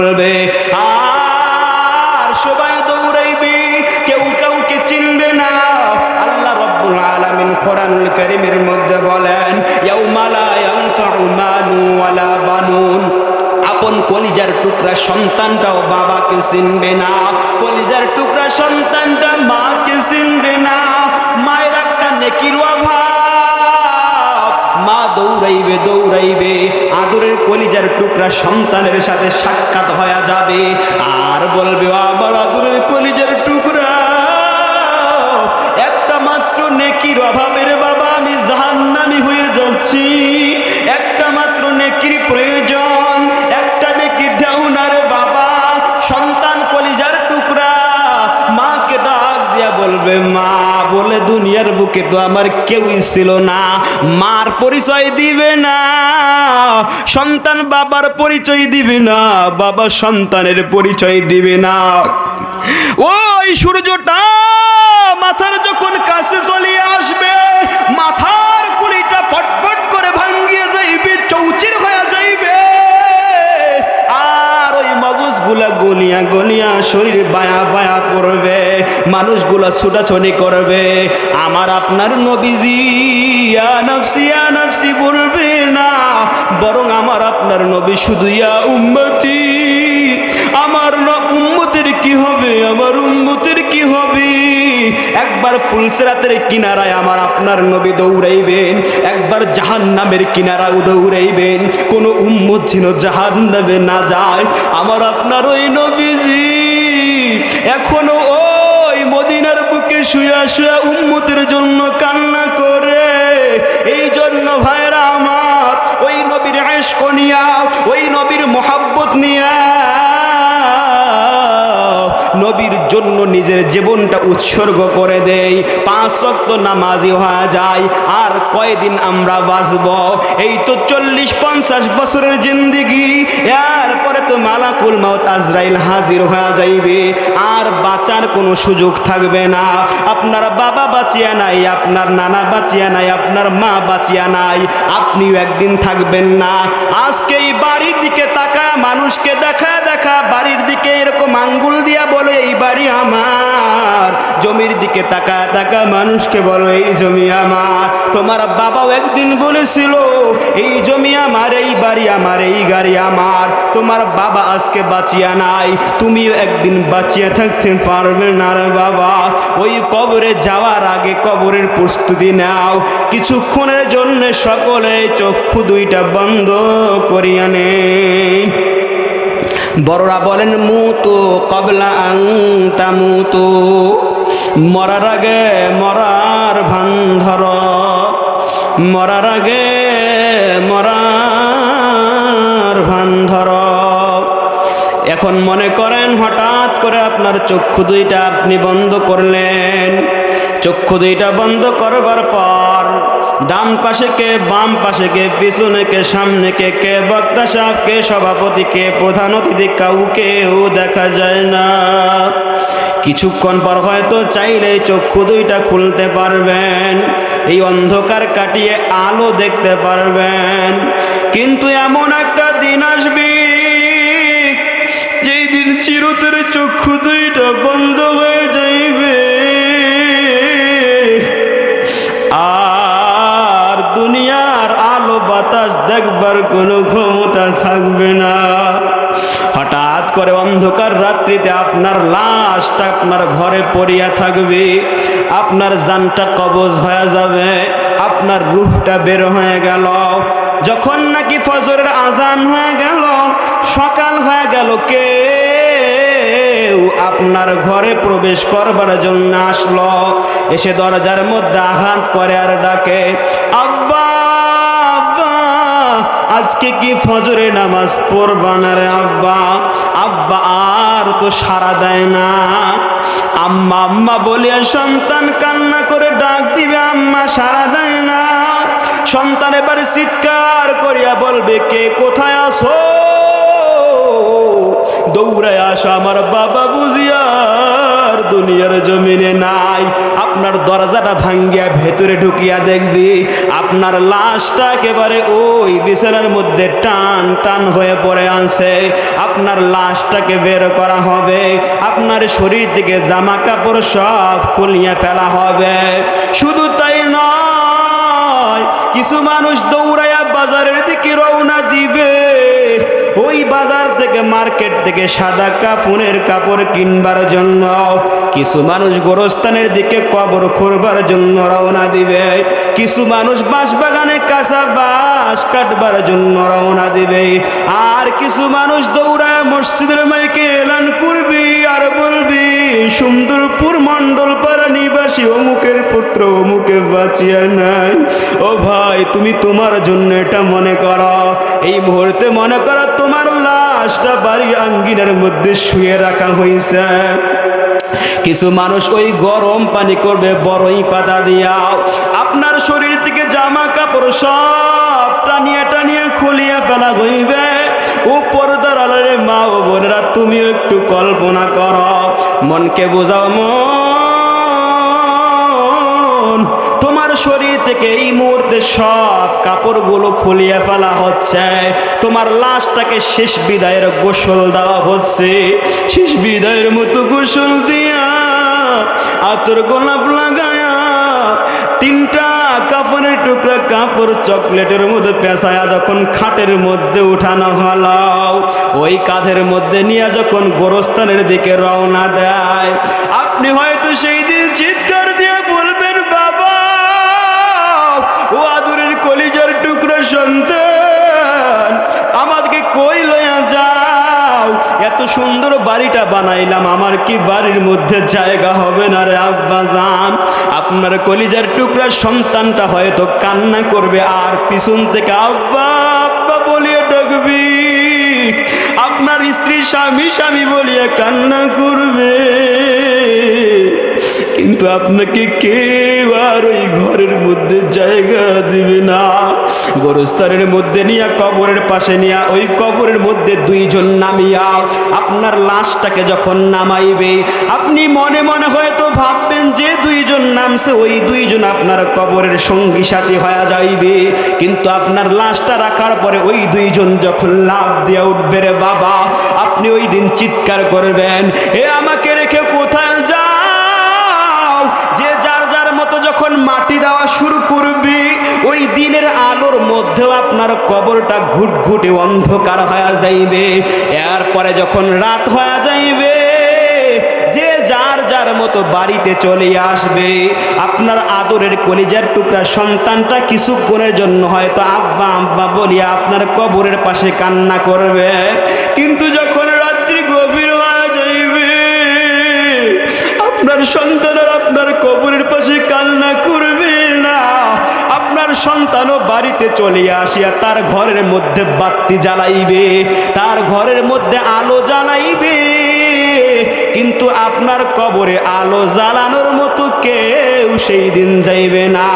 বলবে, আর সবাই দৌড়াইবে, কেউ কাউকে চিনবে না। আল্লাহ রাব্বুল আলামিন কোরআনুল কারীমের মধ্যে বলেন, ইয়াউমা লা ইয়ানফাউ মালুন ওয়ালা বানুন, আপন কলিজার টুকরা সন্তানটাও বাবাকে চিনবে না, কলিজার টুকরা সন্তানটা মাকে চিনবে না। মায়ের একটা নেকির অভাব, মা দৌড়াইবে দৌড়াইবে, আদরের কলিজার টুকরা সন্তানের সাথে সাক্ষাৎ হয়ে যাবে, আর বলবে, আমার আদরের কলিজার টুকরা, একটা মাত্র নেকির অভাবের বাবা আমি জাহান্নামী হয়ে যাচ্ছি, একটা মাত্র নেকির প্রয়োজন, একটা নেকি দাও না রে বাবা। সন্তান কলিজার টুকরা মাকে ডাক দিয়া বলবে, মা বলে দুনিয়ার বুকে তো আমার কেউই ছিল না। মার পরিচয় দিবে না, সন্তান বাবার পরিচয় দিবে না, বাবা সন্তানের পরিচয় দিবে না। ওই সূর্যটা মাথার যখন কাছে চলে আসবে, মাথার কুলিটা ফটফট করে ভাঙ্গিয়ে যাইবে, চৌচির হয়ে যাইবে, আর ওই মগজগুলা গলিয়া গলিয়া শরীর বায়া বায়া পড়বে, মানুষগুলা ছুটাছুটি করবে। আমার আপনার নবীজি ইয়া নাফসি ইয়া নাফসি বলবে না, বরং আমার আপনার নবী শুধু ইয়া উম্মতি, আমার উম্মতের কি হবে, আমার উম্মতের কি হবে। একবার ফুলসিরাতের কিনারায় আমার আপনার নবী দৌড়াইবেন, একবার জাহান্নামের কিনারাও দৌড়াইবেন, কোন উম্মত যেন জাহান্নামে না যায়। আমার আপনার ওই নবীজি এখনো ওই মদিনার বুকে শুয়া শুয়া উম্মতের জন্য কান্না করে। এই জন্য ভাইরা আমার, ওই নবীর ইশক নিয়া, ওই নবীর মোহাব্বত নিয়া, নবীর জন্য নিজের জীবনটা উৎসর্গ করে দেই, 5 ওয়াক্ত নামাজি হয়ে যায়। আর কয়দিন আমরা বাঁচব? এই তো 40-50 বছরের জিন্দেগি, এরপরে তো মালাকুল মাউত আজরাইল হাজির হয়ে যাইবে, আর বাঁচার কোনো সুযোগ থাকবে না। আপনার বাবা বাঁচিয়া নাই, আপনার নানা বাঁচিয়া নাই, আপনার মা বাঁচিয়া নাই, আপনিও একদিন থাকবেন না। আজকে এই বাড়ির দিকে তাকা, মানুষকে দেখা দেখা বাড়ির দিকে এরকম আঙ্গুল দিয়া বলো এই বাড়ি আমার, জমির দিকে তাকা তাকা মানুষকে বলো এই জমি আমার। তোমার বাবাও একদিন বলেছিল এই জমি আমার, এই বাড়ি আমার, এই গাড়ি আমার। তোমার বাবা আজকে বাঁচিয়া নাই, তুমিও একদিন বাঁচিয়া থাকতে পারবে না রে বাবা। ওই কবরে যাওয়ার আগে কবরের প্রস্তুতি নাও, কিছুক্ষণের জন্য সকলে চক্ষু দুইটা বন্ধ করিয়া নেই। বড়রা বলেন, মুতু ক্বাবলা আন তামুতু, মরার আগে মরার ভান ধর, মরার আগে মরার ভান ধর। এখন মনে করেন হঠাৎ করে আপনার চক্ষু দুইটা আপনি বন্ধ করলেন, চক্ষু দুইটা বন্ধ করবার পর ডান পাশে কে, বাম পাশে কে, পিছনে কে, সামনে কে, কে বক্তা সাহেব, কে সভাপতি, কে প্রধান অতিথি, কাউকেও দেখা যায় না। কিছুক্ষণ পর হয়তো চাইলে চক্ষু দুইটা খুলতে পারবেন, এই অন্ধকার কাটিয়ে আলো দেখতে পারবেন। কিন্তু এমন একটা দিন আসবে যেই দিন চিরতরে চক্ষু দুইটা বন্ধ হয়ে যাইবে, আর দুনিয়ার আলো বাতাস দেখবার কোনো ক্ষমতা থাকবে না। হঠাৎ করে অন্ধকার রাত্রিতে আপনার লাশটা আপনার ঘরে পড়িয়া থাকবে, আপনার জানটা কবজ হয়ে যাবে, আপনার রূহটা বের হয়ে গেল। যখন নাকি ফজরের আজান হয়ে গেল, সকাল হয়ে গেল, কেউ আপনার ঘরে প্রবেশ করবার জন্য আসলো, এসে দরজার মধ্যে আঘাত করে আর ডাকে, আব্বা আব্বা আজকে কি ফজরে নামাজ পড়বা না রে আব্বা? আব্বা আর তো সাড়া দেয় না। আম্মা আম্মা বলিয়া সন্তান কান্না করে ডাক দিবে, আম্মা সাড়া দেয় না। সন্তান এবার চিৎকার করিয়া বলবে, কে কোথায় আছো? দৌড়ায় আসো, আমার বাবা বুঝি আর দুনিয়ার জমিনে নাই। আপনার দরজাটা ভাঙ্গিয়া ভেতরে ঢুকিয়া দেখবি আপনার লাশটা একেবারে ওই বিছানার মধ্যে টান টান হয়ে পড়ে আছে। আপনার লাশটাকে বের করা হবে, আপনার শরীর থেকে জামা কাপড় সব খুলিয়ে ফেলা হবে। শুধু তাই নয়, কিছু মানুষ দৌড়াইয়া বাজারের দিকে রওনা দিবে, ওই বাজার থেকে মার্কেট থেকে সাদা কাফনের কাপড় কিনবার জন্য। কিছু মানুষ গোরস্থানের দিকে কবর খুঁড়বার জন্য রওনা দিবে, কিছু মানুষ বাঁশবাগানে কাঁচা বাঁশ কাটবার জন্য রওনা দিবে, আর কিছু মানুষ দৌড়ায় মসজিদের মাইকে এলান করবি আর বলবি সুন্দরপুর মণ্ডলপাড়া নিবাসী অমুকের পুত্র অমুকে বাঁচিয়া নাই। ও ভাই, তুমি তোমার জন্য এটা মনে করো, এই মুহূর্তে মনে করো তোমার লাশটা বাড়ির আঙ্গিনার মধ্যে শুয়ে রাখা হয়েছে। কিছু মানুষ ওই গরম পানি করবে বড়ই পাতা দিয়া, আপনার শরীর থেকে জামা কাপড় সব টানিয়া টানিয়া খুলিয়া ফেলা হইবে। ও পর্দার আড়ালে মা ও বোনেরা, তুমিও একটু কল্পনা করো, মনকে বোঝাও মন, তোমার শরীর থেকে এই মুহূর্তে সব কাপড়গুলো খুলিয়ে ফেলা হচ্ছে, তোমার লাশটাকে শেষ বিদায়ের গোসল দেওয়া হচ্ছে। শেষ বিদায়ের মতো গোসল দিয়া আতর গোলাপ লাগায়া তিনটা কাপড়ের টুকরা কাপড় চকলেটের মধ্যে পেঁচায়া যখন খাটের মধ্যে উঠানো হলো, ওই কাঁধের মধ্যে নিয়ে যখন গোরস্থানের দিকে রওনা দেয়, আপনি হয়তো সেই দিন চিৎকার দিয়ে বলবেন, বাবা ও আদরের কলিজার টুকরা সন্তান, আমাকে কই লইয়া যাও, এত সুন্দর বাড়িটা বানাইলাম, আমার কি বাড়ির মধ্যে জায়গা হবে না রে আব্বা জান। আপনার কলিজার টুকরা সন্তানটা হয়তো কান্না করবে, আর পিছন থেকে আব্বা আব্বা বলিয়ে ডাকবি, আপনার স্ত্রী স্বামী স্বামী বলিয়ে কান্না করবে, কিন্তু আপনাকে কেউ আর ওই ঘরের মধ্যে জায়গা দিবে না। গোরস্থানের মধ্যে নিয়ে কবরের পাশে নিয়ে ওই কবরের মধ্যে দুইজন নামিয়া আপনার লাশটাকে যখন নামাইবে, আপনি মনে মনে হয়তো ভাববেন যে দুইজন নামছে ওই দুইজন আপনার কবরের সঙ্গী সাথী হয়ে যাইবে, কিন্তু আপনার লাশটা রাখার পরে ওই দুইজন যখন লাফ দিয়ে উঠবে রে বাবা, আপনি ওই দিন চিৎকার করবেন, এ আমাকে রেখে কোথায় যা। যে যার যার মতো যখন মাটি দেওয়া শুরু করবি, ওই দিনের আলোর মধ্যেও আপনার কবরটা ঘুটঘুটে অন্ধকার হয়ে যাইবে। এরপরে যখন রাত হয়ে যাইবে, যে যার যার মতো বাড়িতে চলে আসবে, আপনার আদরের কলিজার টুকরা সন্তানটা কিছুক্ষণের জন্য হয়তো আব্বা আব্বা বলিয়া আপনার কবরের পাশে কান্না করবে, কিন্তু যখন রাত্রি গভীর হয়ে যাইবে, আপনার সন্তানের আপনার কবরের পাশে কান্না করবে না। আপনার সন্তানও বাড়িতে চলে আসিয়া তার ঘরের মধ্যে বাতি জ্বালাইবে, তার ঘরের মধ্যে আলো জ্বালাইবে, কিন্তু আপনার কবরে আলো জ্বালানোর মতো কেউ সেই দিন যাইবে না।